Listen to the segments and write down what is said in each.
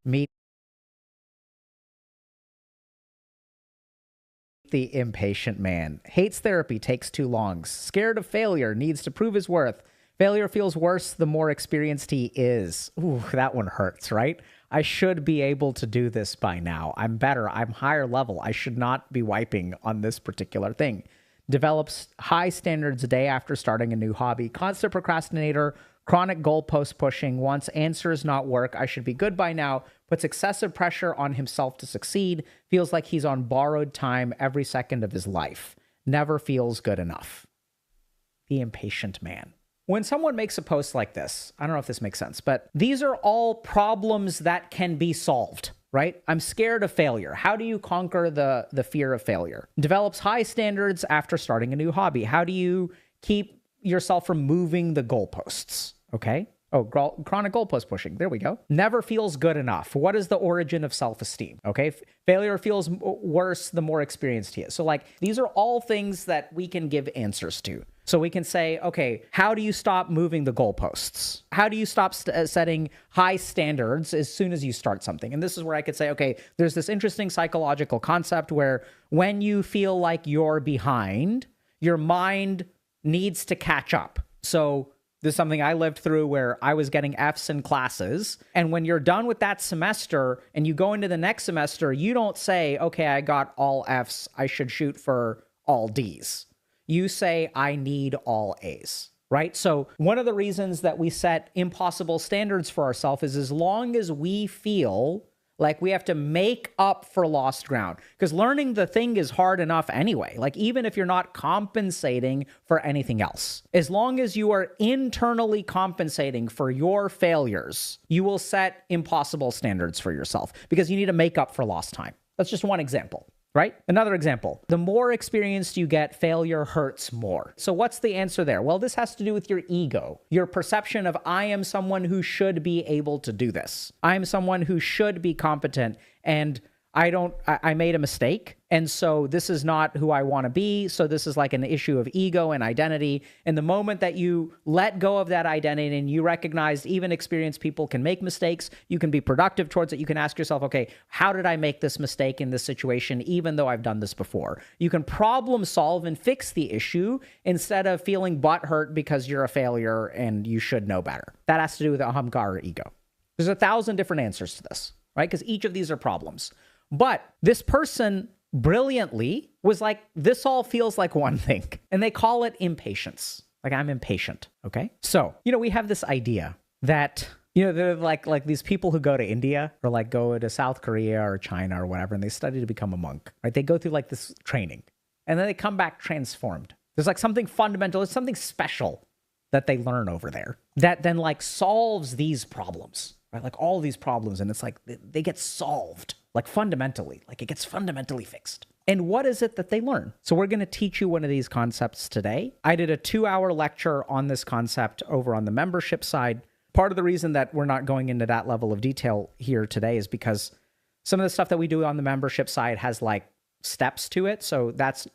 Meet the impatient man. Hates therapy, takes too long. Scared of failure, needs to prove his worth. Failure feels worse the more experienced he is. Ooh, that one hurts, right? I should be able to do this by now. I'm better. I'm higher level. I should not be wiping on this particular thing. Develops high standards a day after starting a new hobby. Constant procrastinator, chronic goalpost pushing. Wants answers, not work. I should be good by now. Puts excessive pressure on himself to succeed. Feels like he's on borrowed time every second of his life. Never feels good enough. The impatient man. When someone makes a post like this, I don't know if this makes sense, but these are all problems that can be solved, right? I'm scared of failure. How do you conquer the fear of failure? Develops high standards after starting a new hobby. How do you keep yourself from moving the goalposts? Okay. Oh, chronic goalpost pushing. There we go. Never feels good enough. What is the origin of self-esteem? Okay. Failure feels worse the more experienced he is. So like, these are all things that we can give answers to. So we can say, okay, how do you stop moving the goalposts? How do you stop setting high standards as soon as you start something? And this is where I could say, okay, there's this interesting psychological concept where when you feel like you're behind, your mind needs to catch up. So this is something I lived through where I was getting Fs in classes. And when you're done with that semester and you go into the next semester, you don't say, okay, I got all Fs. I should shoot for all Ds. You say, I need all A's, right? So one of the reasons that we set impossible standards for ourselves is as long as we feel like we have to make up for lost ground, because learning the thing is hard enough anyway. Like even if you're not compensating for anything else, as long as you are internally compensating for your failures, you will set impossible standards for yourself because you need to make up for lost time. That's just one example. Right? Another example, the more experienced you get, failure hurts more. So what's the answer there? Well, this has to do with your ego, your perception of I am someone who should be able to do this. I'm someone who should be competent and I made a mistake. And so this is not who I want to be. So this is like an issue of ego and identity. And the moment that you let go of that identity and you recognize even experienced people can make mistakes, you can be productive towards it. You can ask yourself, okay, how did I make this mistake in this situation, even though I've done this before? You can problem solve and fix the issue instead of feeling butthurt because you're a failure and you should know better. That has to do with ahamkara or ego. There's 1,000 different answers to this, right? Because each of these are problems. But this person brilliantly was like, this all feels like one thing. And they call it impatience. Like, I'm impatient. Okay. So, we have this idea that, they're like these people who go to India or like go to South Korea or China or whatever, and they study to become a monk, right? They go through like this training and then they come back transformed. There's like something fundamental. There's something special that they learn over there that then like solves these problems, right? Like all these problems. And it's like they get solved. Like fundamentally, like it gets fundamentally fixed. And what is it that they learn? So we're going to teach you one of these concepts today. I did a 2-hour lecture on this concept over on the membership side. Part of the reason that we're not going into that level of detail here today is because some of the stuff that we do on the membership side has like steps to it. So that's,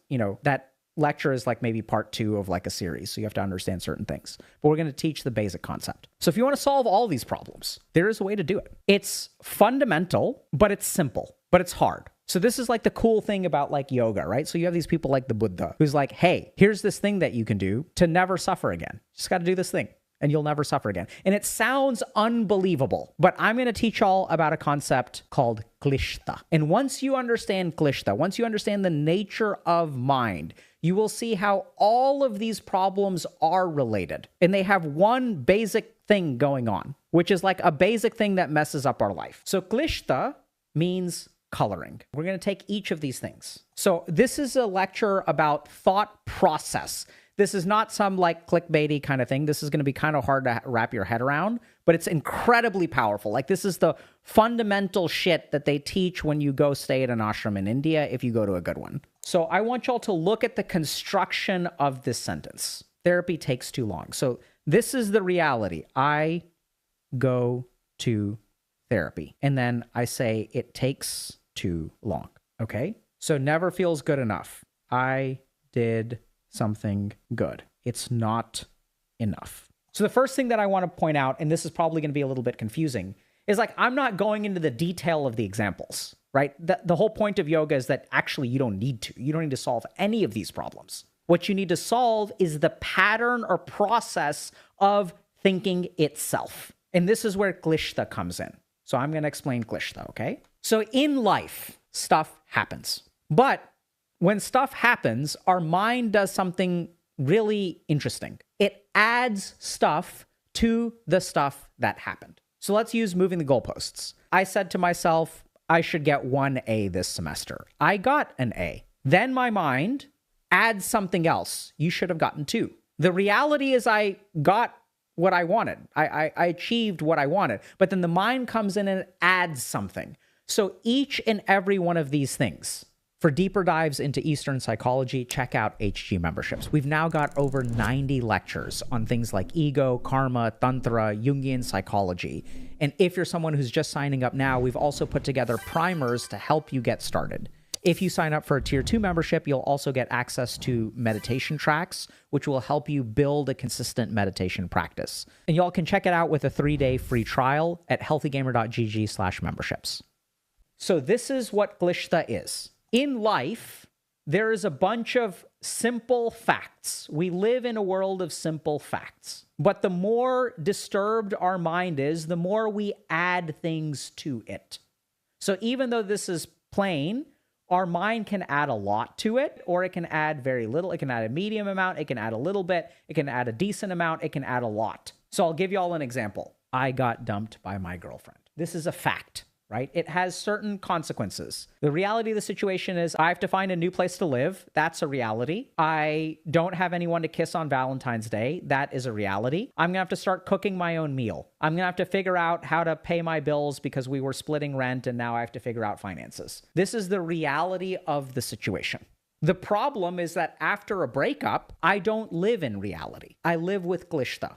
that lecture is like maybe part 2 of like a series. So you have to understand certain things, but we're going to teach the basic concept. So if you want to solve all these problems, there is a way to do it. It's fundamental, but it's simple, but it's hard. So this is like the cool thing about like yoga, right? So you have these people like the Buddha who's like, hey, here's this thing that you can do to never suffer again. Just got to do this thing and you'll never suffer again. And it sounds unbelievable, but I'm going to teach all about a concept called klishta. And once you understand klishta, once you understand the nature of mind, you will see how all of these problems are related. And they have one basic thing going on, which is like a basic thing that messes up our life. So klishta means coloring. We're going to take each of these things. So this is a lecture about thought process. This is not some like clickbaity kind of thing. This is going to be kind of hard to wrap your head around, but it's incredibly powerful. Like this is the fundamental shit that they teach when you go stay at an ashram in India, if you go to a good one. So I want y'all to look at the construction of this sentence. Therapy takes too long. So this is the reality. I go to therapy. And then I say it takes too long. Okay? So never feels good enough. I did something good. It's not enough. So the first thing that I want to point out, and this is probably going to be a little bit confusing, is like, I'm not going into the detail of the examples, right? The whole point of yoga is that actually you don't need to. You don't need to solve any of these problems. What you need to solve is the pattern or process of thinking itself. And this is where Glishta comes in. So I'm going to explain Glishta, okay? So in life, stuff happens. But when stuff happens, our mind does something really interesting. It adds stuff to the stuff that happened. So let's use moving the goalposts. I said to myself, I should get 1A this semester. I got an A. Then my mind adds something else. You should have gotten 2. The reality is I got what I wanted. I achieved what I wanted. But then the mind comes in and adds something. So each and every one of these things, for deeper dives into Eastern psychology, check out HG memberships. We've now got over 90 lectures on things like ego, karma, tantra, Jungian psychology. And if you're someone who's just signing up now, we've also put together primers to help you get started. If you sign up for a Tier 2 membership, you'll also get access to meditation tracks, which will help you build a consistent meditation practice. And y'all can check it out with a 3-day free trial at healthygamer.gg/memberships. So this is what Glishta is. In life, there is a bunch of simple facts. We live in a world of simple facts. But the more disturbed our mind is, the more we add things to it. So even though this is plain, our mind can add a lot to it, or it can add very little. It can add a medium amount. It can add a little bit. It can add a decent amount. It can add a lot. So I'll give you all an example. I got dumped by my girlfriend. This is a fact, right? It has certain consequences. The reality of the situation is I have to find a new place to live. That's a reality. I don't have anyone to kiss on Valentine's Day. That is a reality. I'm going to have to start cooking my own meal. I'm going to have to figure out how to pay my bills because we were splitting rent and now I have to figure out finances. This is the reality of the situation. The problem is that after a breakup, I don't live in reality. I live with Glishta.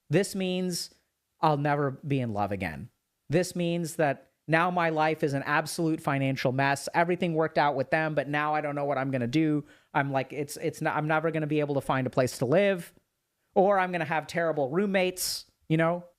This means I'll never be in love again. This means that now my life is an absolute financial mess. Everything worked out with them, but now I don't know what I'm going to do. I'm like, I'm never going to be able to find a place to live, or I'm going to have terrible roommates,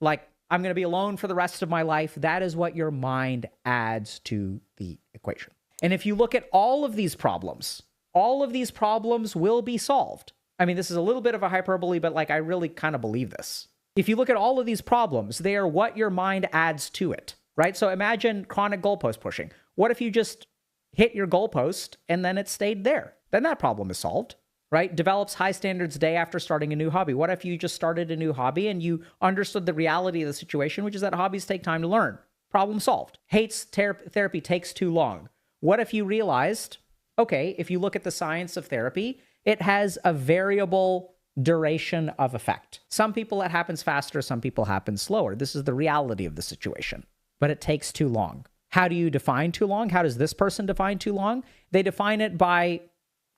like I'm going to be alone for the rest of my life. That is what your mind adds to the equation. And if you look at all of these problems will be solved. I mean, this is a little bit of a hyperbole, but like, I really kind of believe this. If you look at all of these problems, they are what your mind adds to it. Right? So imagine chronic goalpost pushing. What if you just hit your goalpost and then it stayed there? Then that problem is solved, right? Develops high standards day after starting a new hobby. What if you just started a new hobby and you understood the reality of the situation, which is that hobbies take time to learn? Problem solved. Hates therapy takes too long. What if you realized, okay, if you look at the science of therapy, it has a variable duration of effect. Some people it happens faster, some people happens slower. This is the reality of the situation. But it takes too long. How do you define too long? How does this person define too long? They define it by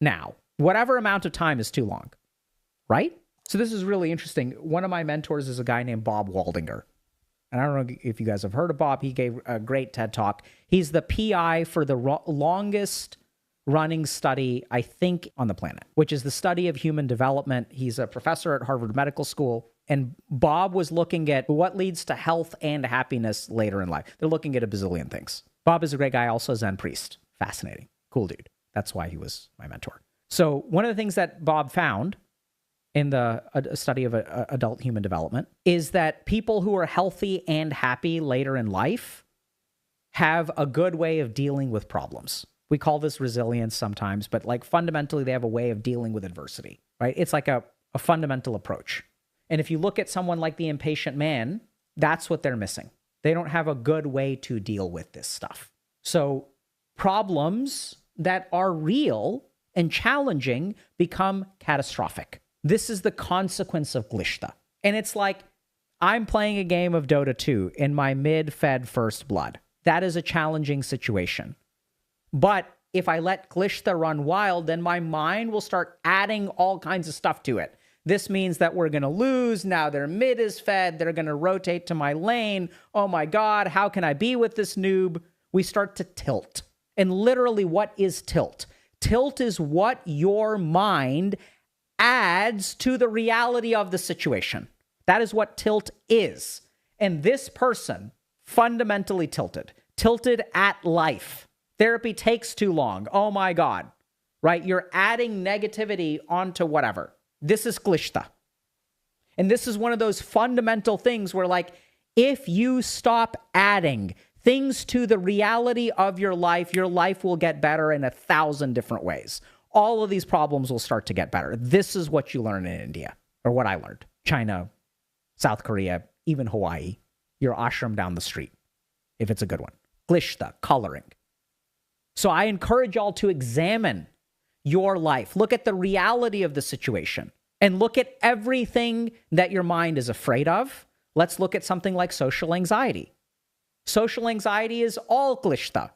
now. Whatever amount of time is too long, right? So this is really interesting. One of my mentors is a guy named Bob Waldinger. And I don't know if you guys have heard of Bob. He gave a great TED Talk. He's the PI for the longest running study, I think, on the planet, which is the study of human development. He's a professor at Harvard Medical School. And Bob was looking at what leads to health and happiness later in life. They're looking at a bazillion things. Bob is a great guy, also a Zen priest. Fascinating. Cool dude. That's why he was my mentor. So one of the things that Bob found in the study of adult human development is that people who are healthy and happy later in life have a good way of dealing with problems. We call this resilience sometimes, but like fundamentally, they have a way of dealing with adversity, right? It's like a fundamental approach. And if you look at someone like the impatient man, that's what they're missing. They don't have a good way to deal with this stuff. So problems that are real and challenging become catastrophic. This is the consequence of Glishta. And it's like, I'm playing a game of Dota 2 in my mid-fed first blood. That is a challenging situation. But if I let Glishta run wild, then my mind will start adding all kinds of stuff to it. This means that we're going to lose. Now their mid is fed. They're going to rotate to my lane. Oh my God, how can I be with this noob? We start to tilt. And literally, what is tilt? Tilt is what your mind adds to the reality of the situation. That is what tilt is. And this person fundamentally tilted at life. Therapy takes too long. Oh my God, right? You're adding negativity onto whatever. This is klishta. And this is one of those fundamental things where, like, if you stop adding things to the reality of your life will get better in 1,000 different ways. All of these problems will start to get better. This is what you learn in India, or what I learned. China, South Korea, even Hawaii, your ashram down the street, if it's a good one. Klishta, coloring. So I encourage y'all to examine your life. Look at the reality of the situation and look at everything that your mind is afraid of. Let's look at something like social anxiety. Social anxiety is all klishta.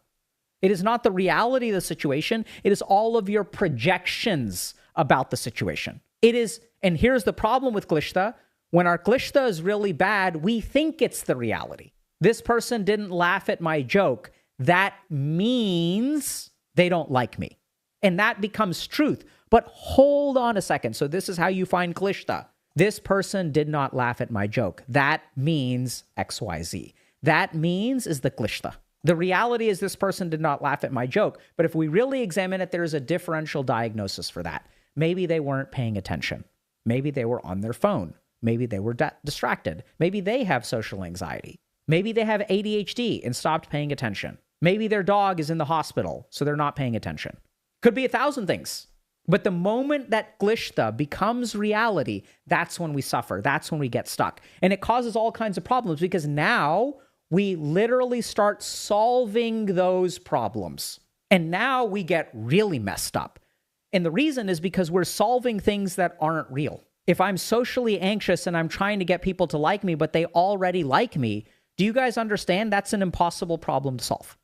It is not the reality of the situation. It is all of your projections about the situation. It is, and here's the problem with klishta. When our klishta is really bad, we think it's the reality. This person didn't laugh at my joke. That means they don't like me. And that becomes truth. But hold on a second. So this is how you find klishta. This person did not laugh at my joke. That means XYZ. That means is the klishta. The reality is this person did not laugh at my joke. But if we really examine it, there is a differential diagnosis for that. Maybe they weren't paying attention. Maybe they were on their phone. Maybe they were distracted. Maybe they have social anxiety. Maybe they have ADHD and stopped paying attention. Maybe their dog is in the hospital, so they're not paying attention. Could be 1,000 things. But the moment that klishta becomes reality, that's when we suffer. That's when we get stuck. And it causes all kinds of problems because now we literally start solving those problems. And now we get really messed up. And the reason is because we're solving things that aren't real. If I'm socially anxious and I'm trying to get people to like me, but they already like me, do you guys understand that's an impossible problem to solve?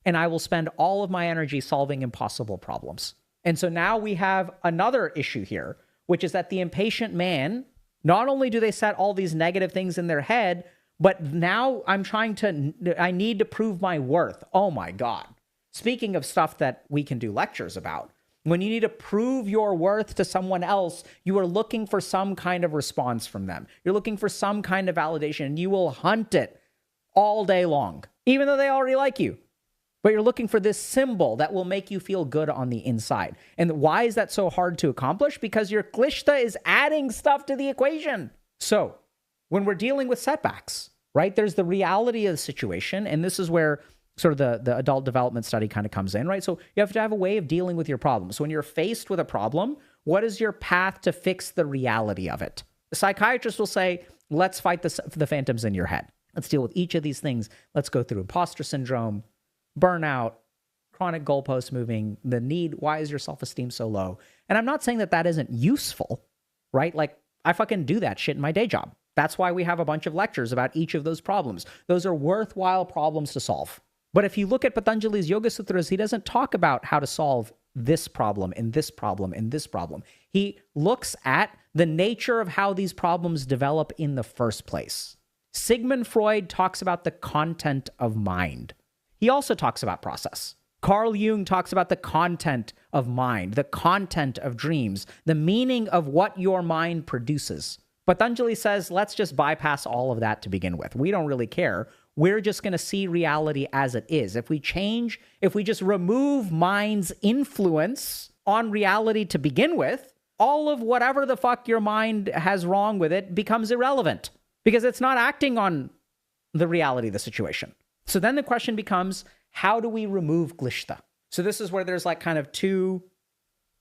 And I will spend all of my energy solving impossible problems. And so now we have another issue here, which is that the impatient man, not only do they set all these negative things in their head, but now I need to prove my worth. Oh my God. Speaking of stuff that we can do lectures about, when you need to prove your worth to someone else, you are looking for some kind of response from them. You're looking for some kind of validation, and you will hunt it all day long, even though they already like you. But you're looking for this symbol that will make you feel good on the inside. And why is that so hard to accomplish? Because your klishta is adding stuff to the equation. So when we're dealing with setbacks, right, there's the reality of the situation. And this is where sort of the adult development study kind of comes in, right? So you have to have a way of dealing with your problems. So when you're faced with a problem, what is your path to fix the reality of it? The psychiatrist will say, let's fight the phantoms in your head. Let's deal with each of these things. Let's go through imposter syndrome, burnout, chronic goalpost moving, the need, why is your self-esteem so low? And I'm not saying that that isn't useful, right? Like, I fucking do that shit in my day job. That's why we have a bunch of lectures about each of those problems. Those are worthwhile problems to solve. But if you look at Patanjali's Yoga Sutras, he doesn't talk about how to solve this problem and this problem and this problem. He looks at the nature of how these problems develop in the first place. Sigmund Freud talks about the content of mind. He also talks about process. Carl Jung talks about the content of mind, the content of dreams, the meaning of what your mind produces. Patanjali says, let's just bypass all of that to begin with. We don't really care. We're just going to see reality as it is. If we just remove mind's influence on reality to begin with, all of whatever the fuck your mind has wrong with it becomes irrelevant because it's not acting on the reality of the situation. So then the question becomes, how do we remove klishta? So this is where there's like kind of two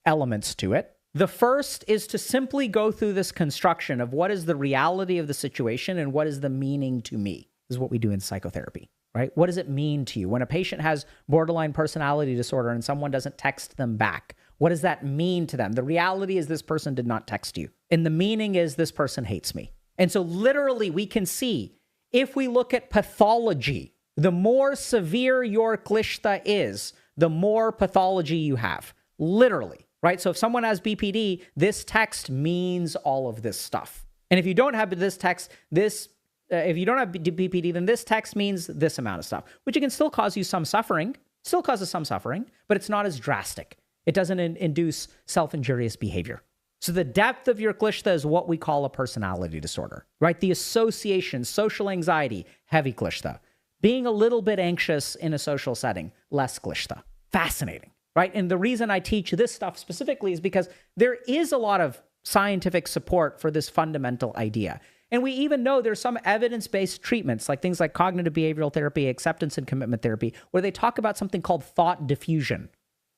elements to it. The first is to simply go through this construction of what is the reality of the situation and what is the meaning to me. This is what we do in psychotherapy, right? What does it mean to you? When a patient has borderline personality disorder and someone doesn't text them back, what does that mean to them? The reality is this person did not text you. And the meaning is this person hates me. And so literally we can see, if we look at pathology, the more severe your klishta is, the more pathology you have. Literally, right? So if someone has BPD, this text means all of this stuff. And if you don't have this text, if you don't have BPD, then this text means this amount of stuff, which can still cause you some suffering, still causes some suffering, but it's not as drastic. It doesn't induce self-injurious behavior. So the depth of your klishta is what we call a personality disorder, right? The association, social anxiety, heavy klishta. Being a little bit anxious in a social setting, less klishta. Fascinating, right? And the reason I teach this stuff specifically is because there is a lot of scientific support for this fundamental idea. And we even know there's some evidence-based treatments, like things like cognitive behavioral therapy, acceptance and commitment therapy, where they talk about something called thought diffusion,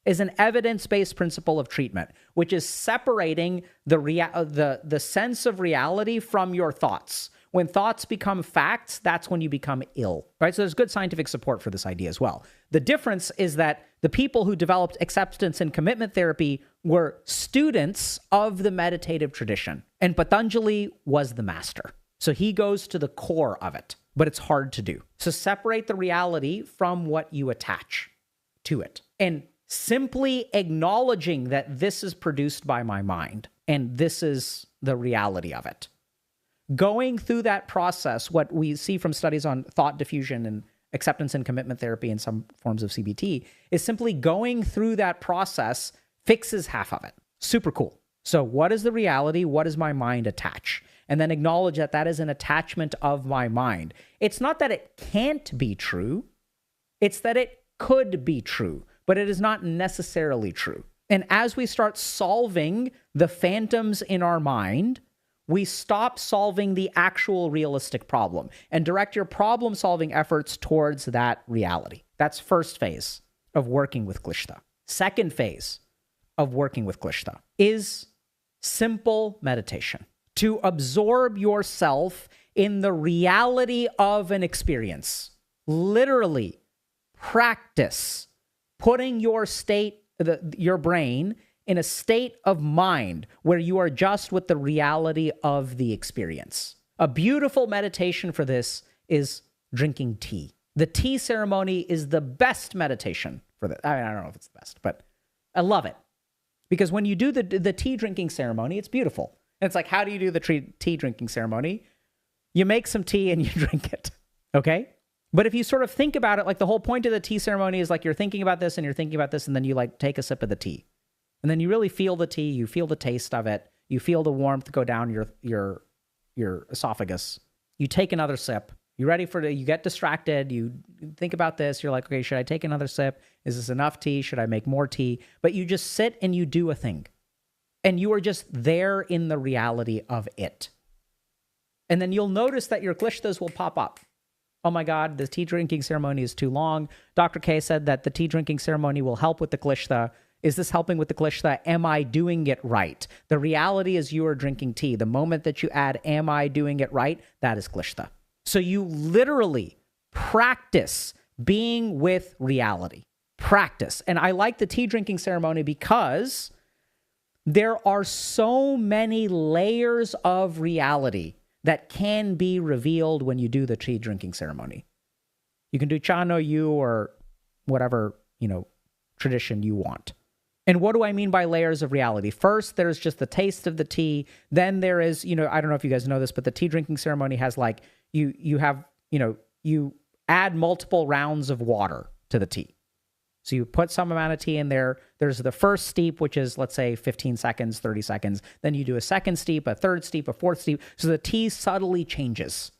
is an evidence-based principle of treatment, which is separating the sense of reality from your thoughts. When thoughts become facts, that's when you become ill, right? So there's good scientific support for this idea as well. The difference is that the people who developed acceptance and commitment therapy were students of the meditative tradition, and Patanjali was the master. So he goes to the core of it, but it's hard to do. So separate the reality from what you attach to it. And simply acknowledging that this is produced by my mind and this is the reality of it. Going through that process, what we see from studies on thought diffusion and acceptance and commitment therapy and some forms of CBT, is simply going through that process fixes half of it. Super cool. So what is the reality? What does my mind attach? And then acknowledge that that is an attachment of my mind. It's not that it can't be true. It's that it could be true, but it is not necessarily true. And as we start solving the phantoms in our mind, we stop solving the actual realistic problem and direct your problem-solving efforts towards that reality. That's first phase of working with klishta. Second phase of working with klishta is simple meditation. To absorb yourself in the reality of an experience. Literally practice putting your brain in a state of mind where you are just with the reality of the experience. A beautiful meditation for this is drinking tea. The tea ceremony is the best meditation for this. I don't know if it's the best, but I love it. Because when you do the tea drinking ceremony, it's beautiful. And it's like, how do you do the tea drinking ceremony? You make some tea and you drink it, okay? But if you sort of think about it, like the whole point of the tea ceremony is like you're thinking about this and you're thinking about this, and then you like take a sip of the tea. And then you really feel the tea, you feel the taste of it, you feel the warmth go down your esophagus. You take another sip. You're ready for it. You get distracted. You think about this. You're like, okay, should I take another sip? Is this enough tea? Should I make more tea? But you just sit and you do a thing. And you are just there in the reality of it. And then you'll notice that your klishtas will pop up. Oh my God, the tea drinking ceremony is too long. Dr. K said that the tea drinking ceremony will help with the klishta. Is this helping with the klishta? Am I doing it right? The reality is you are drinking tea. The moment that you add, am I doing it right? That is klishta. So you literally practice being with reality. Practice. And I like the tea drinking ceremony because there are so many layers of reality that can be revealed when you do the tea drinking ceremony. You can do cha no yu or whatever, tradition you want. And what do I mean by layers of reality? First, there's just the taste of the tea. Then there is, I don't know if you guys know this, but the tea drinking ceremony has like, you add multiple rounds of water to the tea. So you put some amount of tea in there. There's the first steep, which is, let's say, 15 seconds, 30 seconds. Then you do a second steep, a third steep, a fourth steep. So the tea subtly changes.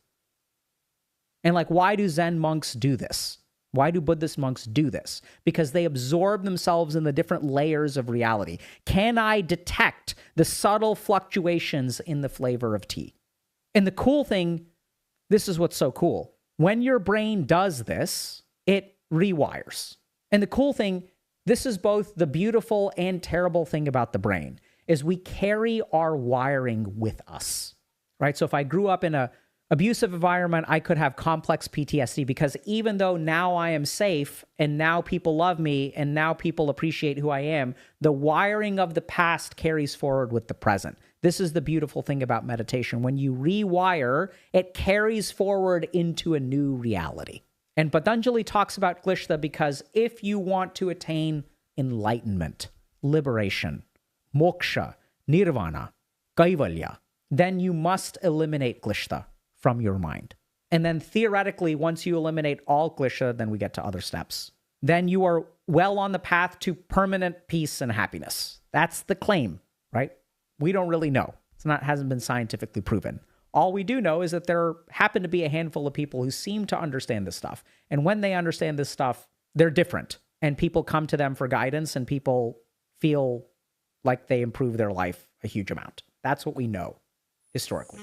And like, why do Zen monks do this? Why do Buddhist monks do this? Because they absorb themselves in the different layers of reality. Can I detect the subtle fluctuations in the flavor of tea? And the cool thing, this is what's so cool. When your brain does this, it rewires. And the cool thing, this is both the beautiful and terrible thing about the brain, is we carry our wiring with us, right? So if I grew up in an abusive environment, I could have complex PTSD because even though now I am safe and now people love me and now people appreciate who I am, the wiring of the past carries forward with the present. This is the beautiful thing about meditation. When you rewire, it carries forward into a new reality. And Patanjali talks about klishta because if you want to attain enlightenment, liberation, moksha, nirvana, kaivalya, then you must eliminate klishta from your mind. And then theoretically, once you eliminate all klishta, then we get to other steps. Then you are well on the path to permanent peace and happiness. That's the claim, right? We don't really know. Hasn't been scientifically proven. All we do know is that there happen to be a handful of people who seem to understand this stuff. And when they understand this stuff, they're different. And people come to them for guidance, and people feel like they improve their life a huge amount. That's what we know historically.